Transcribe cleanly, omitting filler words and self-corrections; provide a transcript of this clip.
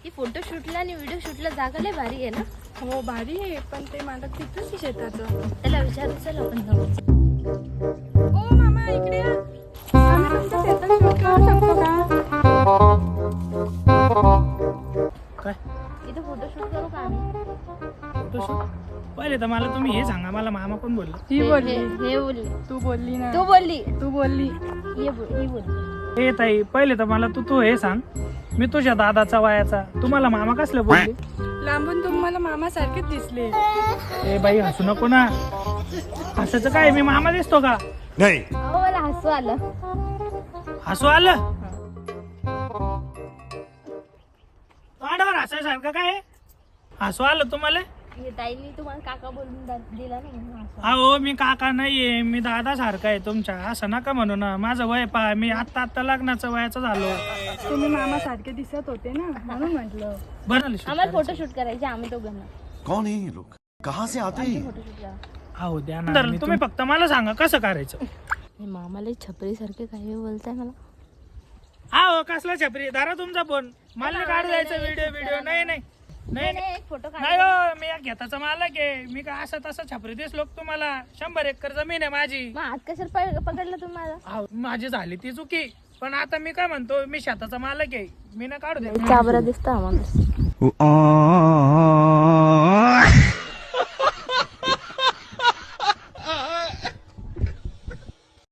ती फोटो शूटला आणि व्हिडिओ शूटला जागा लय भारी आहे ना. हो भारी आहे, पण ते मला तिथंच आहे शेताचं. त्याला विचारू चल आपण जाऊ. ओ मामा इकडे या. आम्ही तुमच्या शेतात शूट करू शकतो का? काय इथं फोटो शूट करू का आम्ही? फोटोशूट? पहिले तर मला तुम्ही हे सांगा, मला मामा कोण बोलला? ही बोलली. हे बोलली. तू बोलली ना. तू बोलली. तू बोलली. ही बोलली. हे ताई, पहिले तर मला तू हे सांग, मी तुझ्या दादाचा वयाचा, तुम्हाला मामा कसलं बोलली? लांबून तुम्हाला मामा सारखेच दिसले. ए बाई हसू नको ना. हसायचं काय, मी मामा दिसतो का? नहीं. अहो मला हसू आलं. हसू आलं? तोंडावर हसायसारखं काय? हसू आलं तुम्हाला? हे ताईंनी तुम्हाला काका बोलून दिला ना म्हणून हसू. अहो मी काका नाहीये, मी दादा सारखा आहे तुमच्या. असं नका म्हणू ना. माझं वय पहा, मी आत्ता लग्नाचं वयाचं झालो. तुम्ही मामा सारखे दिसत होते ना, म्हणून म्हटलं. बरं झालं shoot आम्हाला करायचं. फोटो शूट करायचे आम्ही दोघांना. कौन है ये लोग? कहाँ से आते हैं? फोटो शूट करा. अहो द्या ना. तुम्ही फक्त मला सांगा कसं करायचं. हे मामाला छपरी सारखे काही बोलताय मला. अहो कसला छपरी, दारा तुमचा फोन. मला नाही काढ जायचं व्हिडिओ. नाही नाही नाही नाही. एक फोटो नाही हो, मी या घेताचा मालक आहे. मी काय असं तसं छपरी दिसलो का तुम्हाला? 100 एकर जमीन आहे माझी. मग हात कशाला पकडलं तुम्हाला? अहो, माझी झाली ती चुकी, पण आता मी काय म्हणतो, मी शेताचा मालक आहे, मी ना काढू दे. चाबरा दिसता आम्हाला.